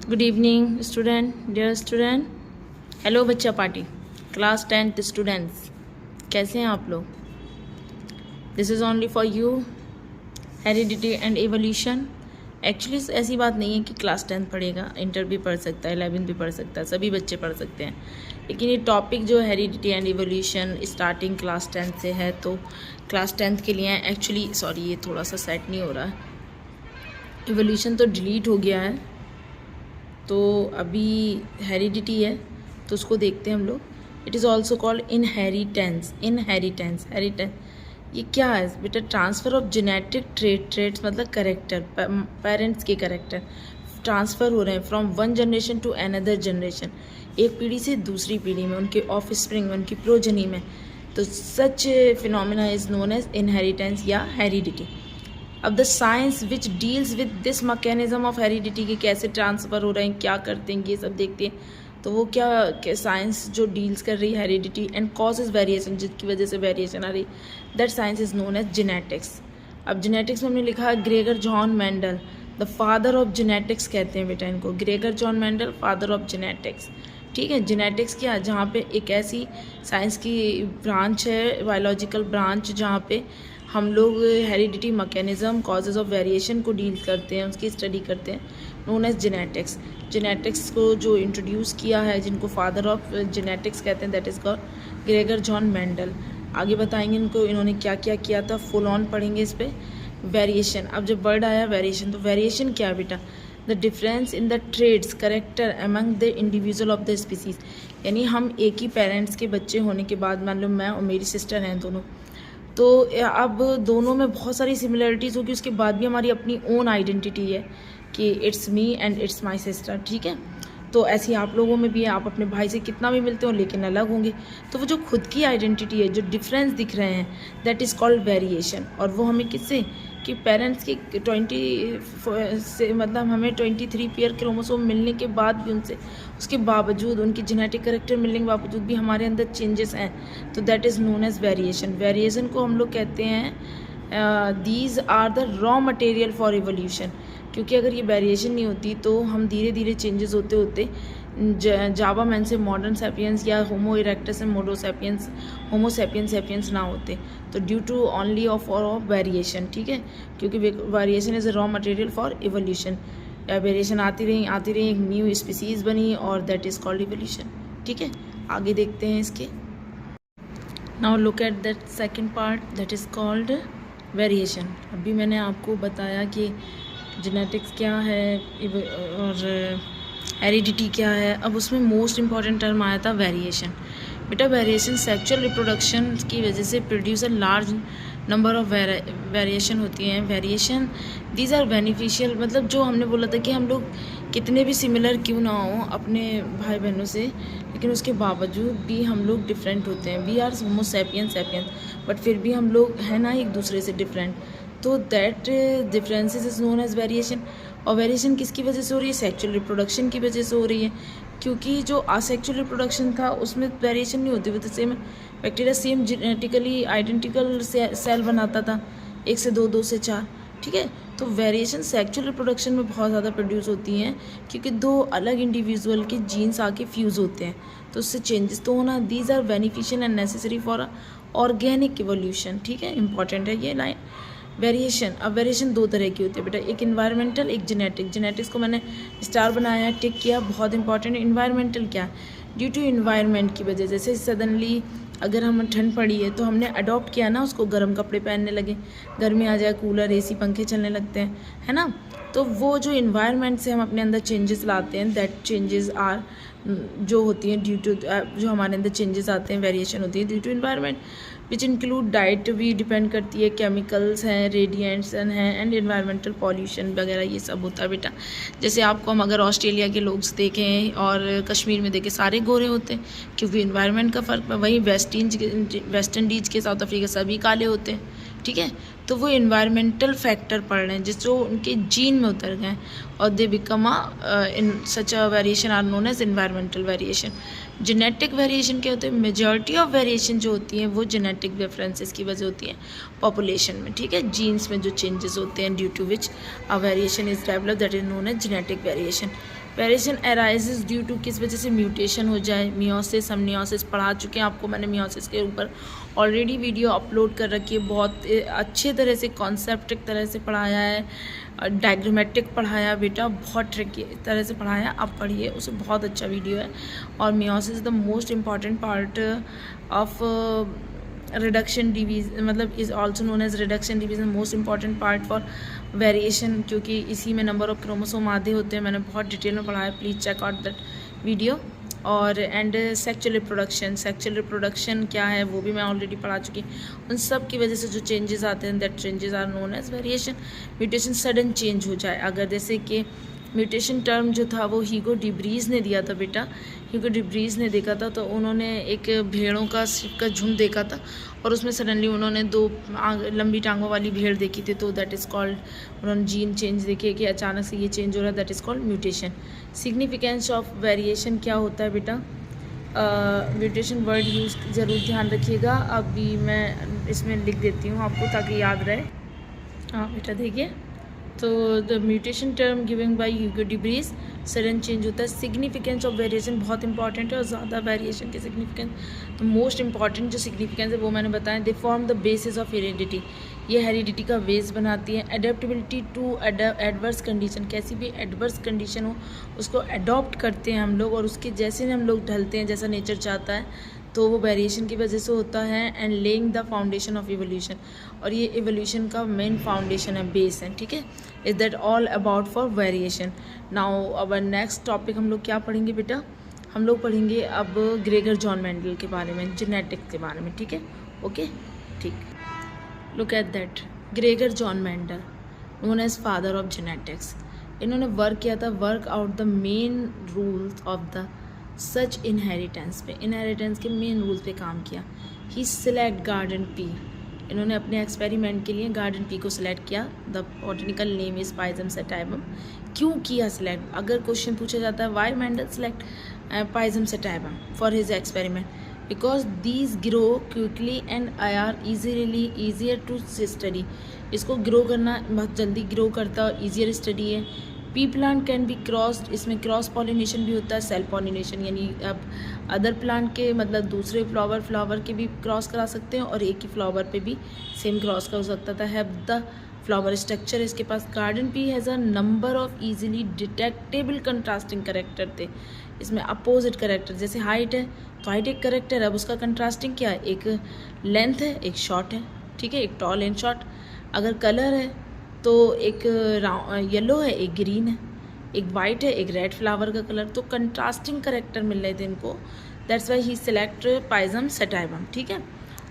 Good evening student, dear student. Hello बच्चा party, class 10th students, कैसे हैं आप लोग? This is only for you, heredity and evolution. Actually ऐसी बात नहीं है कि क्लास 10th पढ़ेगा, इंटर भी पढ़ सकता है, 11th भी पढ़ सकता है, सभी बच्चे पढ़ सकते हैं। लेकिन ये टॉपिक जो heredity and evolution starting class 10th से है, तो क्लास 10th के लिए एक्चुअली सॉरी ये थोड़ा सा सेट नहीं हो रहा है। एवोल्यूशन तो डिलीट हो गया है, तो अभी हेरिडिटी है, तो उसको देखते हैं हम लोग। It is also called inheritance. Inheritance ये क्या है बेटा? ट्रांसफ़र ऑफ जेनेटिक ट्रेट्स मतलब करेक्टर, पेरेंट्स के करेक्टर ट्रांसफ़र हो रहे हैं from one generation to another generation, एक पीढ़ी से दूसरी पीढ़ी में, उनके ऑफ स्प्रिंग में, उनकी प्रोजनी में। तो such phenomena is known as inheritance या हेरिडिटी। अब the science which deals with this mechanism of heredity के कैसे ट्रांसफ़र हो रहे हैं, क्या करते हैं, ये सब देखते हैं। तो वो क्या साइंस जो डील्स कर रही है हेरिडिटी एंड कॉजेज वेरिएशन, जिसकी वजह से वेरिएशन आ रही, that science is known as genetics. अब जेनेटिक्स में हमने लिखा है Gregor John Mendel, the father of genetics कहते हैं बेटा इनको। Gregor John Mendel, father of genetics. ठीक है, जेनेटिक्स क्या, जहाँ पे एक ऐसी साइंस की ब्रांच है, बायोलॉजिकल ब्रांच, जहाँ पे हम लोग heredity mechanism, causes of variation को डील करते हैं, उसकी स्टडी करते हैं, नोन एज जेनेटिक्स। जेनेटिक्स को जो इंट्रोड्यूस किया है, जिनको फादर ऑफ जेनेटिक्स कहते हैं, that is called Gregor John Mendel. आगे बताएंगे इनको इन्होंने क्या क्या किया था, फुल ऑन पढ़ेंगे इस पर। वेरिएशन, अब जब वर्ड आया वेरिएशन, तो वेरिएशन क्या है बेटा? The difference in the traits character among the individual of the species. यानी हम एक ही पेरेंट्स के बच्चे होने के बाद, मान लो मैं और मेरी सिस्टर हैं दोनों, तो अब दोनों में बहुत सारी सिमिलरिटीज़ होगी, उसके बाद भी हमारी अपनी ओन आइडेंटिटी है कि it's me and it's my sister. ठीक है, तो ऐसे ही आप लोगों में भी है, आप अपने भाई से कितना भी मिलते हो लेकिन अलग होंगे। तो वो जो खुद की आइडेंटिटी है, जो डिफरेंस दिख रहे हैं, दैट इज़ कॉल्ड वेरिएशन। और वो हमें किससे, कि पेरेंट्स की 20 से, मतलब हमें 23 पेयर क्रोमोसोम मिलने के बाद भी उनसे, उसके बावजूद, उनकी जेनेटिक करेक्टर मिलने के बावजूद भी हमारे अंदर चेंजेस हैं, तो that is known as variation. Variation को हम लोग कहते हैं these are the raw material for evolution. क्योंकि अगर ये वेरिएशन नहीं होती तो हम धीरे धीरे चेंजेस होते होते जावा मैन से मॉडर्न सैपियंस या होमो इरेक्टस से Homo sapiens, Homo sapiens sapiens ना होते, तो due to only of variation. ठीक है, क्योंकि variation is a raw material for evolution. Variation आती रही, एक न्यू स्पीसीज बनी, और दैट इज़ कॉल्ड एवोल्यूशन। ठीक है, आगे देखते हैं इसके। Now look at that second part, that is called variation. अभी मैंने आपको बताया कि जेनेटिक्स क्या है और हेरिडिटी क्या है। अब उसमें मोस्ट इम्पॉर्टेंट टर्म आया था वेरिएशन। बेटा वेरिएशन सेक्सुअल रिप्रोडक्शन की वजह से produce a large number of variation होती हैं। वेरिएशन दीज आर बेनिफिशियल, मतलब जो हमने बोला था कि हम लोग कितने भी सिमिलर क्यों ना हो अपने भाई बहनों से, लेकिन उसके बावजूद भी हम लोग डिफरेंट होते हैं। We are Homo sapiens, but फिर भी हम लोग हैं ना एक दूसरे से डिफरेंट। तो that differences is known as variation. और वेरिएशन किसकी वजह से हो रही है? सेक्सुअल रिप्रोडक्शन की वजह से हो रही है, क्योंकि जो असेक्सुअल रिप्रोडक्शन था उसमें वेरिएशन नहीं होती, वो same bacteria same genetically identical cell बनाता था, 1 से 2, 2 से 4। ठीक है, तो वेरिएशन सेक्सुअल रिप्रोडक्शन में बहुत ज़्यादा प्रोड्यूस होती हैं, क्योंकि दो अलग इंडिविजुअल के जीन्स आके फ्यूज़ होते हैं, तो उससे चेंजेस तो होना। These are beneficial and necessary for organic evolution. ठीक है, इंपॉर्टेंट है ये लाइन। वेरिएशन, अब वेरिएशन दो तरह की होती है बेटा, एक इन्वायरमेंटल, एक जेनेटिक। जेनेटिक्स को मैंने स्टार बनाया है, टिक किया, बहुत इंपॉर्टेंट। इन्वायरमेंटल क्या है? ड्यू टू इन्वायरमेंट की वजह, जैसे सडनली अगर हम ठंड पड़ी है तो हमने अडॉप्ट किया ना उसको, गर्म कपड़े पहनने लगे, गर्मी आ जाए, कूलर एसी पंखे चलने लगते हैं, है ना। तो वो जो इन्वायरमेंट से हम अपने अंदर चेंजेस लाते हैं, दैट चेंजेस आर जो होती हैं ड्यू टू, जो हमारे अंदर चेंजेस आते हैं, वेरिएशन होती है due to environment, which include diet भी डिपेंड करती है, केमिकल्स हैं, रेडिएंट्स हैं, एंड इन्वायरमेंटल पॉल्यूशन वगैरह, ये सब होता है बेटा। जैसे आपको हम अगर ऑस्ट्रेलिया के लोग देखें और कश्मीर में देखें, सारे गोरे होते हैं, क्योंकि इन्वायरमेंट का फ़र्क है। वहीं वेस्ट इंडीज़ के, साउथ अफ्रीका सभी काले होते हैं। ठीक है, तो वो इन्वायरमेंटल फैक्टर पढ़ रहे हैं जिस जो उनके जीन में उतर गए, और they become in such a variation are known as environmental variation. Genetic variation क्या होते हैं? मेजॉरिटी ऑफ वेरिएशन जो होती हैं वो जेनेटिक डिफरेंसेस की वजह होती हैं पॉपुलेशन में। ठीक है, जीन्स में जो चेंजेस होते हैं due to which a variation is develop, that is known as genetic variation. Variation arises due to किस वजह से म्यूटेशन हो जाए, मियोसिस। हम मियोसिस पढ़ा चुके हैं आपको, मैंने मियोसिस के ऊपर ऑलरेडी वीडियो अपलोड कर रखी है, बहुत अच्छे तरह से कॉन्सेप्टिक तरह से पढ़ाया है, डायग्रामेटिक पढ़ाया बेटा, बहुत ट्रिकी तरह से पढ़ाया, आप पढ़िए उसे, बहुत अच्छा वीडियो है। और meiosis is the most important part of reduction division, मतलब is also known as reduction division, most important part for variation, क्योंकि इसी में नंबर ऑफ क्रोमोसोम आधे होते हैं। मैंने बहुत डिटेल में पढ़ा है, please check out that video. और एंड सेक्चुअल रिप्रोडक्शन क्या है वो भी मैं ऑलरेडी पढ़ा चुकी हूँ। उन सब की वजह से जो चेंजेस आते हैं, that changes are known as variation. Mutation sudden change हो जाए, अगर जैसे कि म्यूटेशन टर्म जो था वो हीगो डिब्रीज ने दिया था बेटा, हीगो डिब्रीज ने देखा था, तो उन्होंने एक भेड़ों का झुंड देखा था और उसमें सडनली उन्होंने 2 लंबी टांगों वाली भेड़ देखी थी, तो दैट इज़ कॉल्ड, उन्होंने जीन चेंज देखे कि अचानक से ये चेंज हो रहा है, that is called mutation. Significance of variation क्या होता है बेटा, म्यूटेशन वर्ड यूज़ ज़रूर ध्यान रखिएगा, अभी मैं इसमें लिख देती हूँ आपको ताकि याद रहे। हाँ बेटा देखिए, तो the mutation term giving by Hugo de Vries, sudden change होता है। सिग्निफिकेंस ऑफ वेरिएशन बहुत इंपॉर्टेंट है, और ज़्यादा वेरिएशन के सिग्निफिकेंस, तो मोस्ट इंपॉर्टेंट जो सिग्निफिकेंस है वो मैंने बताया। They form the basis of heredity, ये हेरिडिटी का बेस बनाती है। एडेप्टेबिलिटी टू एडवर्स कंडीशन, कैसी भी एडवर्स कंडीशन हो उसको अडॉप्ट करते हैं हम लोग, और उसके जैसे हम लोग ढलते हैं, जैसा नेचर चाहता है, तो वो वेरिएशन की वजह से होता है। And laying the foundation of evolution, और ये इवोल्यूशन का मेन फाउंडेशन है, बेस है, ठीक है। Is that all about for variation. Now अब नेक्स्ट टॉपिक हम लोग क्या पढ़ेंगे बेटा, हम लोग पढ़ेंगे अब ग्रेगर जॉन मेंडल के बारे में, जेनेटिक्स के बारे में, ठीक है, ओके, ठीक। Look at that, Gregor John Mendel known as father of genetics, इन्होंने वर्क किया था, work out the main rules of the such inheritance पे, इनहेरिटेंस के मेन रूल्स पे काम किया। ही सिलेक्ट गार्डन पी, इन्होंने अपने एक्सपेरिमेंट के लिए गार्डन पी को सिलेक्ट किया। The botanical name is Pisum sativum. क्यों किया सिलेक्ट, अगर क्वेश्चन पूछा जाता है why Mendel select Pisum sativum for his experiment, because these grow quickly and are easier to study, इसको ग्रो करना बहुत जल्दी ग्रो करता है, ईजियर स्टडी है। Pea plant can be crossed, इसमें क्रॉस पॉलिनेशन भी होता है, सेल्फ पॉलिनेशन, यानी अब अदर प्लांट के मतलब दूसरे फ्लावर के भी क्रॉस करा सकते हैं, और एक ही फ्लावर पे भी सेम क्रॉस कर सकता था। हैव द फ्लावर स्ट्रक्चर, इसके पास garden pea has a number of easily detectable contrasting character थे, इसमें अपोजिट करेक्टर, जैसे हाइट है तो हाइट एक करेक्टर है, अब उसका कंट्रास्टिंग क्या है, एक लेंथ है एक शॉर्ट है, ठीक है, एक टॉल एंड शॉर्ट। अगर कलर है तो एक येलो है एक ग्रीन है, एक वाइट है एक रेड फ्लावर का कलर, तो कंट्रास्टिंग करेक्टर मिल रहे थे इनको, that's why he select Pisum सेटाइबम, ठीक है।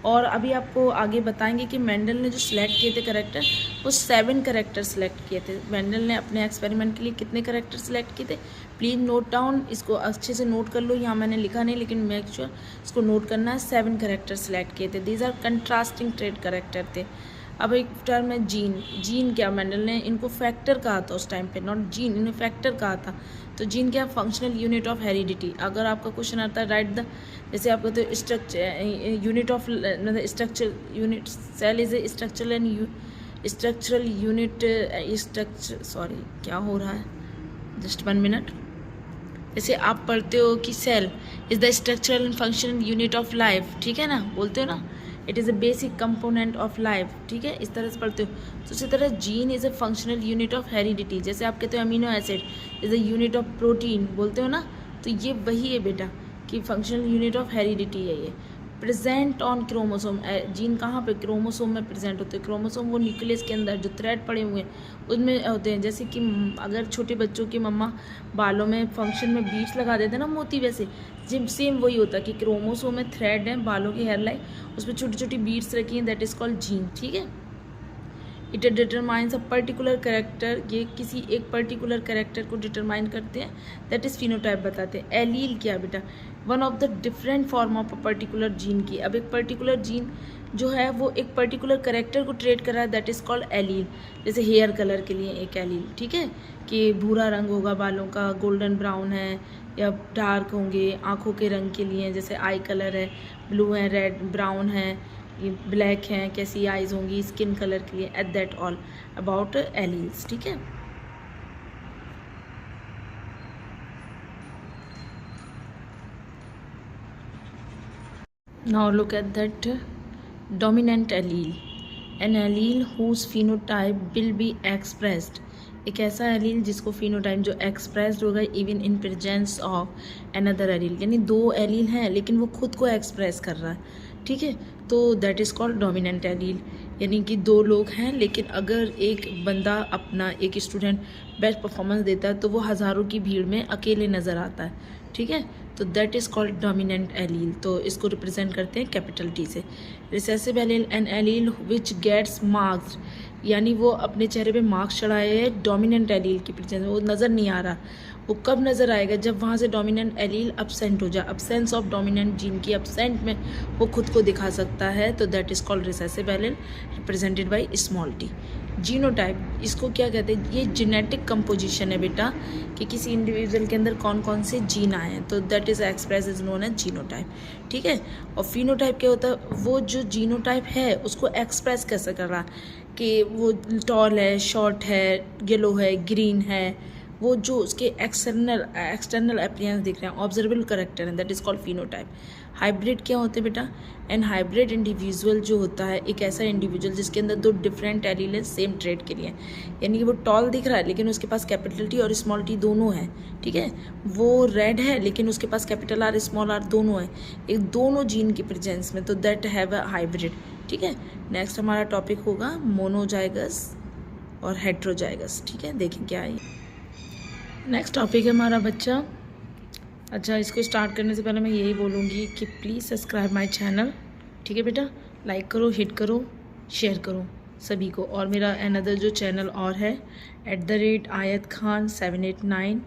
और अभी आपको आगे बताएंगे कि मेंडल ने जो सिलेक्ट किए थे करेक्टर, वो 7 करेक्टर सिलेक्ट किए थे। मेंडल ने अपने एक्सपेरिमेंट के लिए कितने करेक्टर सिलेक्ट किए थे, प्लीज़ नोट डाउन, इसको अच्छे से नोट कर लो, यहाँ मैंने लिखा नहीं लेकिन मेक श्योर इसको नोट करना है। 7 करेक्टर सिलेक्ट किए थे, these are contrasting trait character थे। अब एक टर्म है जीन, जीन क्या, मेंडल ने इनको फैक्टर कहा था उस टाइम पे, नॉट जीन, इन्हें फैक्टर कहा था। तो जीन क्या, फंक्शनल यूनिट ऑफ हेरिडिटी। अगर आपका क्वेश्चन आता है राइट द, जैसे आप कहते हो स्ट्रक्चर यूनिट ऑफ, मतलब structure unit, cell is a structural and structural unit, structure, sorry क्या हो रहा है, जस्ट 1 मिनट। जैसे आप पढ़ते हो कि cell is the structural and functional unit of life, ठीक है ना, बोलते हो ना, it is a basic component of life, ठीक है, इस तरह से पढ़ते हो। तो उसी तरह gene is a functional unit of heredity, जैसे आप कहते हो amino acid is a unit of protein, बोलते हो ना, तो ये वही है बेटा कि फंक्शनल यूनिट ऑफ हेरिडिटी है ये। प्रेजेंट ऑन क्रोमोसोम, जीन कहाँ पे, क्रोमोसोम में प्रेजेंट होते हैं। क्रोमोसोम वो न्यूक्लियस के अंदर जो थ्रेड पड़े हुए हैं उनमें होते हैं। जैसे कि अगर छोटे बच्चों की मम्मा बालों में फंक्शन में बीड्स लगा देते हैं ना मोती, वैसे जिम सेम वही होता है कि क्रोमोसोम में थ्रेड है, बालों की हेयर लाइन, उसमें छोटी छोटी बीड्स रखी हैं, दैट इज़ कॉल्ड जीन, ठीक है। It determines a particular character, ये किसी एक पर्टिकुलर करेक्टर को डिटरमाइन करते हैं, दैट इज़ फिनोटाइप बताते हैं। एलील क्या बेटा, one of the different form of a particular gene की। अब एक पर्टिकुलर जीन जो है वो एक पर्टिकुलर करेक्टर को ट्रेड कर रहा है, दैट इज़ कॉल्ड एलील। जैसे हेयर कलर के लिए एक एलील, ठीक है, कि भूरा रंग होगा बालों का, गोल्डन ब्राउन है, या डार्क होंगे आँखों के रंग के लिए, जैसे आई कलर है, ब्लू है, रेड ब्राउन है, ये ब्लैक हैं, कैसी आइज़ होंगी स्किन कलर के लिए, at that all about alleles, ठीक है। Now look at that dominant allele. An allele whose phenotype will be expressed. एक ऐसा एलील जिसको फिनोटाइप जो एक्सप्रेस्ड होगा even in presence of another allele, यानी दो एलील हैं लेकिन वो खुद को एक्सप्रेस कर रहा है, ठीक है, तो that is called dominant allele. यानी कि दो लोग हैं लेकिन अगर एक बंदा अपना एक स्टूडेंट बेस्ट परफॉर्मेंस देता है तो वो हज़ारों की भीड़ में अकेले नज़र आता है, ठीक है, तो that is called dominant allele. तो इसको रिप्रेजेंट करते हैं कैपिटल टी से। Recessive allele an allele which gets masked, यानी वो अपने चेहरे पे मार्क्स चढ़ाए हैं डोमिनेंट एलील की प्रेजेंस में, वो नज़र नहीं आ रहा। वो कब नज़र आएगा? जब वहाँ से डोमिनेंट एलील एब्सेंट हो जाए, अब्सेंस ऑफ डोमिनेंट जीन की एब्सेंट में वो खुद को दिखा सकता है, तो that is called recessive allele represented by small T. Genotype इसको क्या कहते हैं? ये जेनेटिक कंपोजिशन है बेटा कि किसी इंडिविजुअल के अंदर कौन कौन से जीन आए हैं, तो that is express is known as genotype, ठीक है। और फिनोटाइप क्या होता है? वो जो जीनोटाइप है उसको एक्सप्रेस कैसे कर रहा है कि वो टॉल है, शॉर्ट है, येलो है, ग्रीन है, वो जो उसके एक्सटर्नल अपीयरेंस दिख रहे हैं, ऑब्जर्वेबल करेक्टर है, that is called phenotype. Hybrid क्या होते हैं बेटा? एंड हाइब्रिड इंडिविजुअल जो होता है एक ऐसा इंडिविजुअल जिसके अंदर दो डिफरेंट एलील है सेम ट्रेड के लिए, यानी कि वो टॉल दिख रहा है लेकिन उसके पास कैपिटल टी और स्मॉल टी दोनों है, ठीक है, वो रेड है लेकिन उसके पास कैपिटल आर स्मॉल आर दोनों है, एक दोनों जीन की प्रेजेंस में, तो दैट हैव अ हाइब्रिड, ठीक है। नेक्स्ट हमारा टॉपिक होगा मोनोजाइगस और हेट्रोजाइगस, ठीक है, देखें क्या है नेक्स्ट टॉपिक है हमारा बच्चा। अच्छा, इसको स्टार्ट करने से पहले मैं यही बोलूँगी कि प्लीज़ सब्सक्राइब माय चैनल, ठीक है बेटा, लाइक करो, हिट करो, शेयर करो सभी को। और मेरा अनदर जो चैनल और है @आयत खान 789,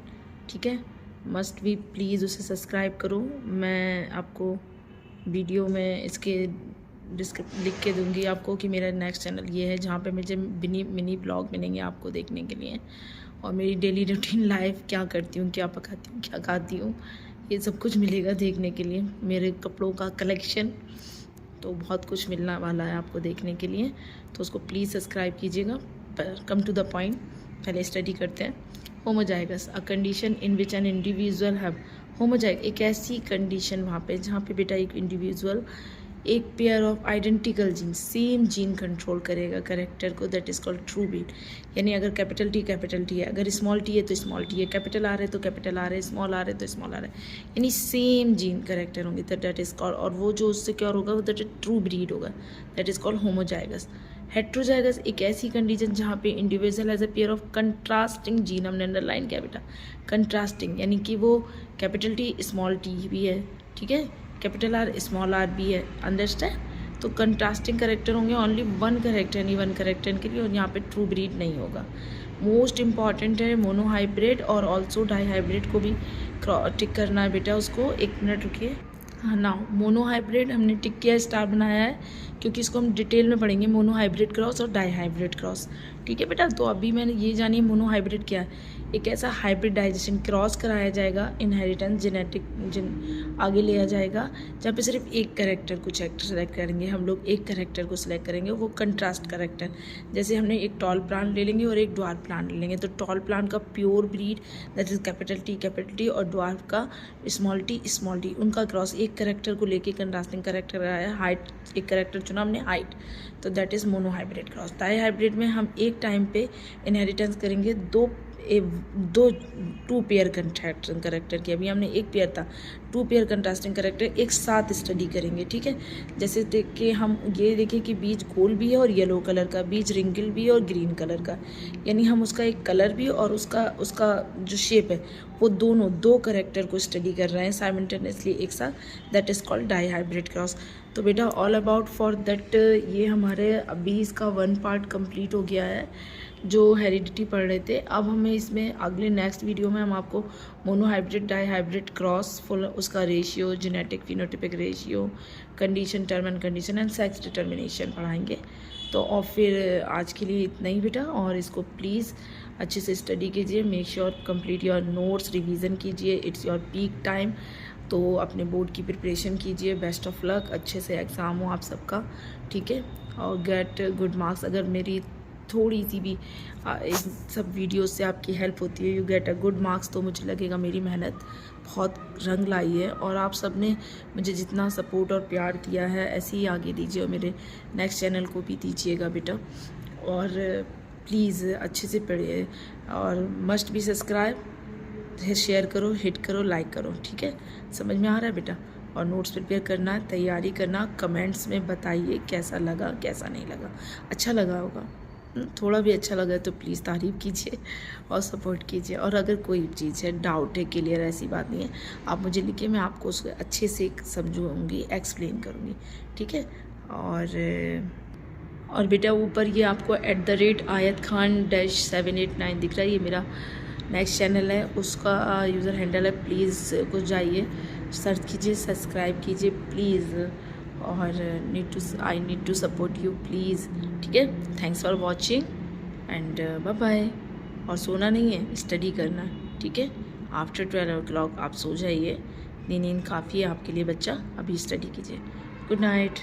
ठीक है, मस्ट भी प्लीज़ उसे सब्सक्राइब करो। मैं आपको वीडियो में इसके लिख के दूँगी आपको कि मेरा नेक्स्ट चैनल ये है जहाँ पे मुझे मिनी ब्लॉग मिलेंगे आपको देखने के लिए, और मेरी डेली रूटीन लाइफ क्या करती हूँ, क्या पकाती हूँ, क्या खाती हूँ, ये सब कुछ मिलेगा देखने के लिए। मेरे कपड़ों का कलेक्शन, तो बहुत कुछ मिलने वाला है आपको देखने के लिए, तो उसको प्लीज़ सब्सक्राइब कीजिएगा। कम टू द पॉइंट, पहले स्टडी करते हैं। Homozygous a condition in which an individual have homozygous, एक ऐसी कंडीशन वहाँ पे जहाँ पे बेटा एक इंडिविजुअल एक pair of identical gene, same gene control करेगा करेक्टर को, that is called true breed. यानी अगर कैपिटल टी है, अगर स्मॉल टी है तो स्मॉल टी है, कैपिटल आर है तो कैपिटल आर है, स्मॉल आर है तो स्मॉल आर है, यानी सेम जीन करेक्टर होंगे, तो दैट इज़ कॉल्ड, और वो जो उससे क्या होगा, दैट इज ट्रू ब्रीड होगा, that is called homozygous. Heterozygous एक ऐसी कंडीशन जहाँ पे individual has a pair of contrasting gene, हमने अंडरलाइन किया बेटा, कंट्रास्टिंग, यानी कि वो कैपिटल टी स्मॉल टी भी है, ठीक है, कैपिटल आर स्मॉल आर भी है, अंडरस्टैंड। तो कंट्रास्टिंग करेक्टर होंगे, ओनली वन करेक्टर, यानी वन करेक्टर के लिए, और यहाँ पे ट्रू ब्रीड नहीं होगा। मोस्ट इंपॉर्टेंट है मोनोहाइब्रिड और ऑल्सो डाईहाइब्रिड को भी टिक करना है बेटा, उसको 1 मिनट रुकिए। हाँ ना, मोनोहाइब्रिड हमने टिक किया, स्टार बनाया है, क्योंकि इसको हम डिटेल में पढ़ेंगे, मोनोहाइब्रिड क्रॉस और डाईहाइब्रिड क्रॉस, ठीक है बेटा। तो अभी मैंने ये जानिए मोनोहाइब्रिड क्या है। एक ऐसा हाइब्रिडाइजेशन क्रॉस कराया जाएगा, इनहेरिटेंस जेनेटिक आगे लिया जाएगा, जहाँ पे सिर्फ एक करेक्टर को सेलेक्ट करेंगे हम लोग, एक करेक्टर को सिलेक्ट करेंगे, वो कंट्रास्ट करेक्टर। जैसे हमने एक टॉल प्लांट ले लेंगे और एक ड्वार्फ प्लांट ले लेंगे, तो टॉल प्लांट का pure breed that is capital T, और ड्वार्फ का स्मॉल टी, उनका क्रॉस एक करेक्टर को लेके कंट्रास्टिंग करेक्टर आया, हाइट एक करेक्टर चुना हमने हाइट, तो that is monohybrid cross. Dihybrid में हम एक टाइम पे इनहेरिटेंस करेंगे टू पेयर कंट्रास्टिंग करेक्टर की, अभी हमने एक पेयर था, 2 पेयर कंट्रास्टिंग करेक्टर एक साथ स्टडी करेंगे, ठीक है। जैसे देख के हम ये देखें कि बीज गोल भी है और येलो कलर का, बीज रिंकल भी है और ग्रीन कलर का, यानी हम उसका एक कलर भी और उसका जो शेप है वो दोनों 2 करेक्टर को स्टडी कर रहे हैं साइमल्टेनियसली एक साथ, that is called dihybrid cross. तो बेटा ऑल अबाउट फॉर दैट, ये हमारे अभी इसका 1 पार्ट कंप्लीट हो गया है जो हेरिडिटी पढ़ रहे थे। अब हमें इसमें अगले नेक्स्ट वीडियो में हम आपको मोनोहाइब्रिड डाईहाइब्रिड क्रॉस फुल उसका ratio, genetic phenotypic ratio, condition, term and condition and sex determination पढ़ाएंगे। तो और फिर आज के लिए इतना ही बेटा, और इसको प्लीज़ अच्छे से स्टडी कीजिए, make sure complete your notes, revision कीजिए, इट्स योर पीक टाइम, तो अपने बोर्ड की प्रिपरेशन कीजिए। बेस्ट ऑफ लक, अच्छे से एग्ज़ाम हो आप सबका, ठीक है, और गेट गुड मार्क्स। अगर मेरी थोड़ी सी भी इन सब वीडियोस से आपकी हेल्प होती है, you get a good marks, तो मुझे लगेगा मेरी मेहनत बहुत रंग लाई है। और आप सब ने मुझे जितना सपोर्ट और प्यार दिया है ऐसे ही आगे दीजिए, और मेरे नेक्स्ट चैनल को भी दीजिएगा बेटा। और प्लीज़ अच्छे से पढ़िए, और मस्ट भी सब्सक्राइब, शेयर करो, हिट करो, लाइक करो, ठीक है? समझ में आ रहा है बेटा? और नोट्स प्रिपेयर करना, तैयारी करना, कमेंट्स में बताइए कैसा लगा कैसा नहीं लगा। अच्छा लगा होगा, थोड़ा भी अच्छा लगा तो प्लीज़ तारीफ़ कीजिए और सपोर्ट कीजिए। और अगर कोई चीज़ है, डाउट है, क्लियर, ऐसी बात नहीं है, आप मुझे लिखिए, मैं आपको उसको अच्छे से समझाऊँगी, एक्सप्लेन करूँगी, ठीक है? और बेटा ऊपर ये आपको @AyatKhan-789 दिख रहा है, ये मेरा नेक्स्ट चैनल है, उसका यूज़र हैंडल है। प्लीज़ कुछ जाइए, सर्च कीजिए, सब्सक्राइब कीजिए प्लीज़। और I need to support you please, ठीक है? Thanks for watching and bye bye. और सोना नहीं है, स्टडी करना, ठीक है? आफ्टर 12 o'clock आप सो जाइए, नींद काफ़ी है आपके लिए बच्चा, अभी स्टडी कीजिए। Good night.